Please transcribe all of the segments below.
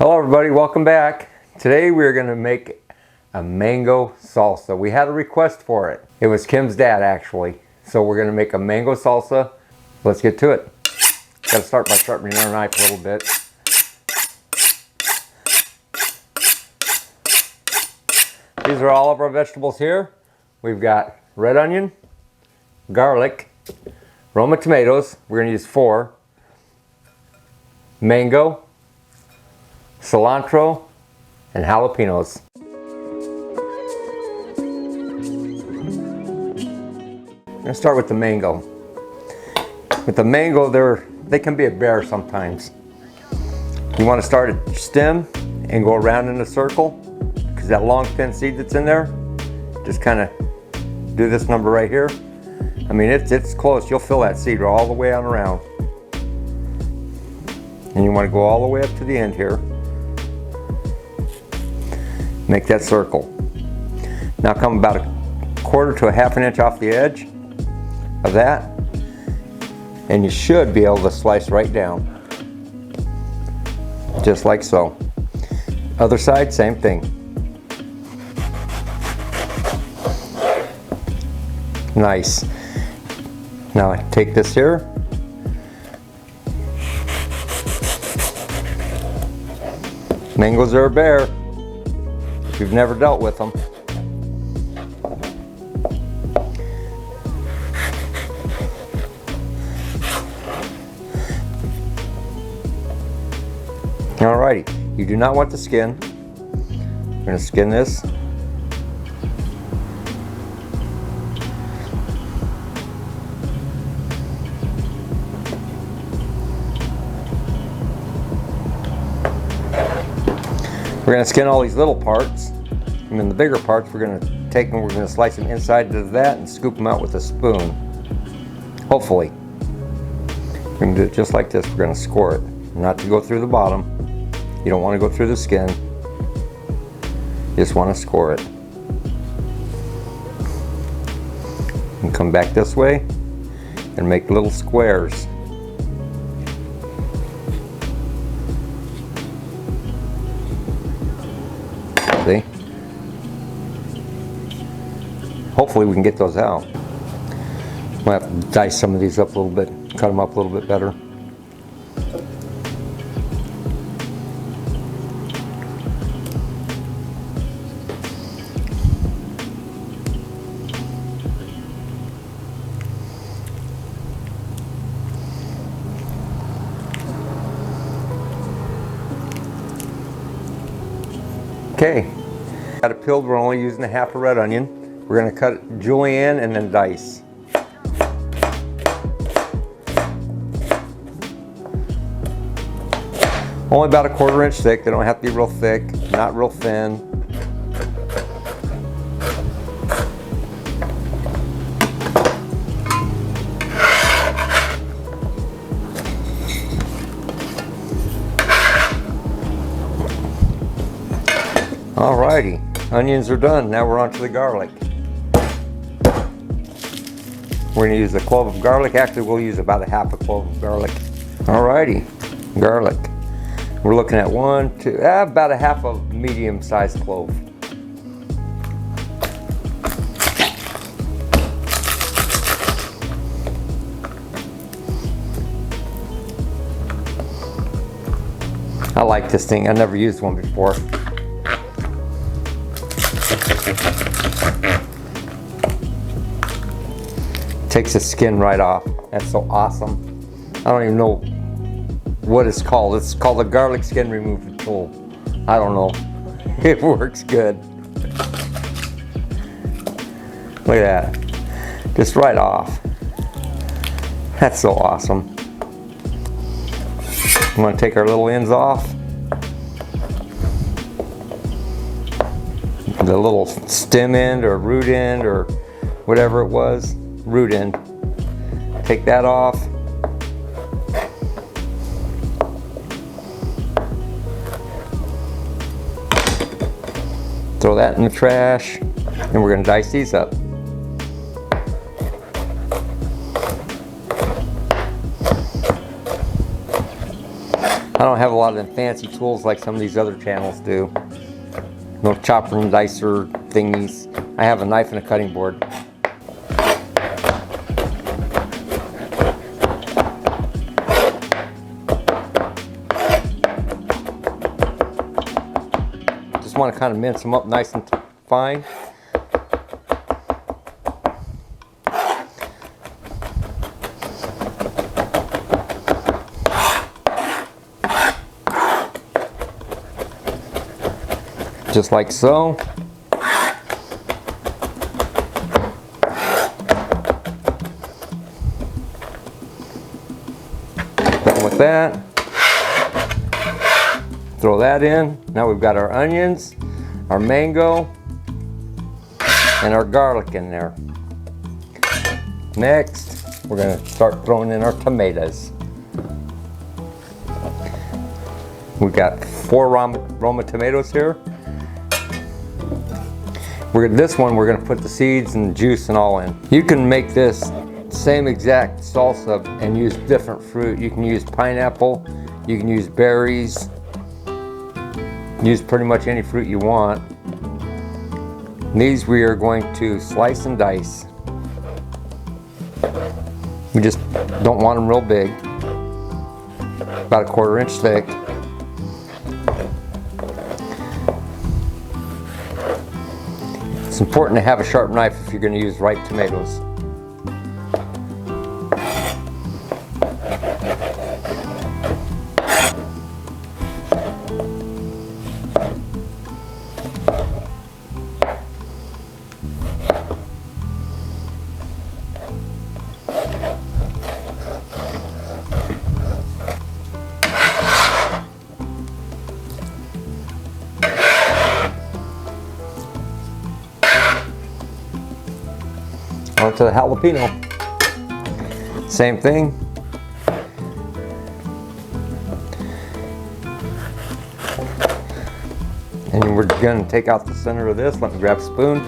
Hello everybody, welcome back. Today we're going to make a mango salsa. We had a request for it. It was Kim's dad actually. So we're going to make a mango salsa. Let's get to it. Got to start by sharpening our knife a little bit. These are all of our vegetables here. We've got red onion, garlic, roma tomatoes. We're going to use 4. Mango, cilantro, and jalapenos. I'm going to start with the mango. With the mango, they can be a bear sometimes. You want to start at the stem and go around in a circle, because that long thin seed that's in there, just kind of do this number right here. I mean, it's close. You'll fill that seed all the way on around. And you want to go all the way up to the end here. Make that circle. Now come about a 1/4 to a 1/2 inch off the edge of that, and you should be able to slice right down. Just like so. Other side, same thing. Nice. Now take this here. Mangoes are a bear if you've never dealt with them. Alrighty, you do not want the skin. We're going to skin this. We're going to skin all these little parts, and then the bigger parts we're going to take and we're going to slice them inside of that and scoop them out with a spoon. Hopefully. We're going to do it just like this. We're going to score it. Not to go through the bottom. You don't want to go through the skin. You just want to score it. And come back this way and make little squares. See? Hopefully we can get those out. We'll have to dice some of these up a little bit, cut them up a little bit better. Okay, got it peeled. We're only using a 1/2 red onion. We're going to cut it julienne and then dice. Only about a 1/4 inch thick. They don't have to be real thick, not real thin. Alrighty, onions are done. Now we're on to the garlic. We're going to use a clove of garlic. Actually, we'll use about a 1/2 clove of garlic. Alrighty, garlic. We're looking at about a 1/2 medium-sized clove. I like this thing. I never used one before. Takes the skin right off. That's so awesome. I don't even know what it's called. It's called the garlic skin removal tool. I don't know. It works good. Look at that. Just right off. That's so awesome. I'm going to take our little ends off. The little stem end or root end or whatever it was. Root end. Take that off. Throw that in the trash, and we're going to dice these up. don't have a lot of fancy tools like some of these other channels do. No chopper and dicer thingies. I have a knife and a cutting board. Just want to kind of mince them up nice and fine. Just like so. Done with that. Throw that in. Now we've got our onions, our mango, and our garlic in there. Next, we're going to start throwing in our tomatoes. We've got 4 Roma tomatoes here. This one we're going to put the seeds and juice and all in. You can make this same exact salsa and use different fruit. You can use pineapple, you can use berries, use pretty much any fruit you want. These we are going to slice and dice. We just don't want them real big, about 1/4 inch thick. It's important to have a sharp knife if you're going to use ripe tomatoes. Onto the jalapeno. Same thing. And we're going to take out the center of this. Let me grab a spoon.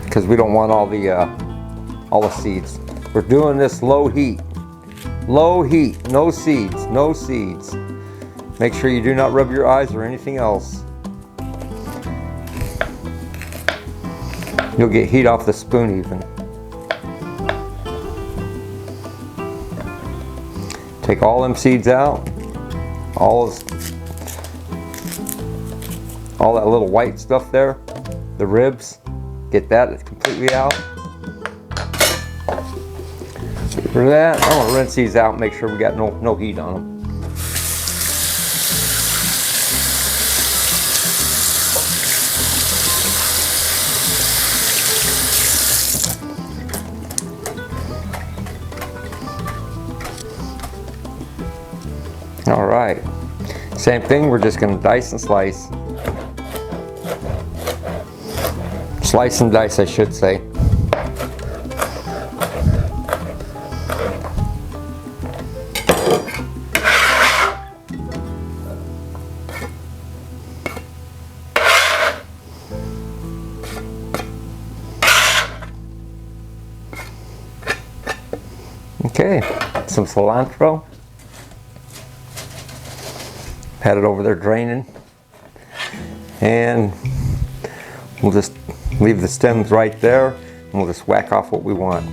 Because we don't want all the seeds. We're doing this low heat. Low heat. No seeds. No seeds. Make sure you do not rub your eyes or anything else. You'll get heat off the spoon even. Take all them seeds out. All that little white stuff there, the ribs, get that completely out. For that, I'm gonna rinse these out and make sure we got no heat on them. All right, same thing, we're just going to dice and slice. Slice and dice, I should say. Okay, some cilantro. Had it over there draining, and we'll just leave the stems right there, and we'll just whack off what we want.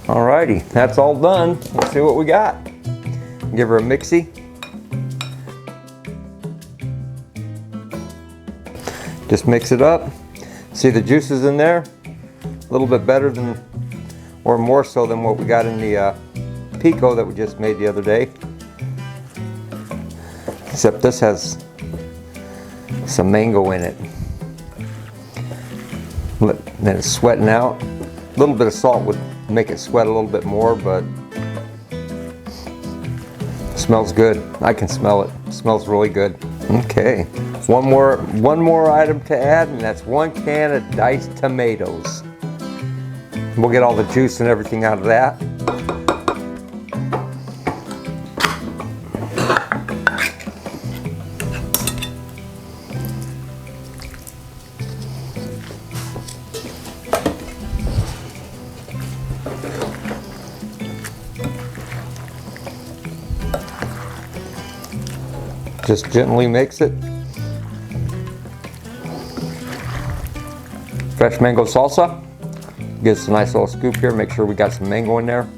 Alrighty, that's all done. Let's see what we got. Give her a mixie. Just mix it up. See the juices in there? A little bit better than, or more so than what we got in the pico that we just made the other day. Except this has some mango in it. Then it's sweating out. A little bit of salt would make it sweat a little bit more, but it smells good. I can smell it. It smells really good. Okay, one more item to add, and that's 1 can of diced tomatoes. We'll get all the juice and everything out of that. Just gently mix it. Fresh mango salsa. Give us a nice little scoop here. Make sure we got some mango in there.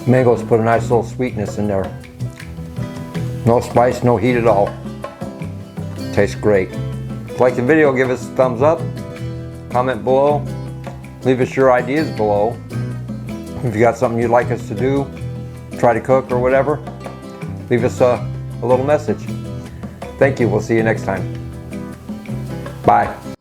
Mangoes put a nice little sweetness in there. No spice, no heat at all. Tastes great. If you like the video, give us a thumbs up. Comment below. Leave us your ideas below. If you got something you'd like us to do, try to cook or whatever, leave us a little message. Thank you. We'll see you next time. Bye.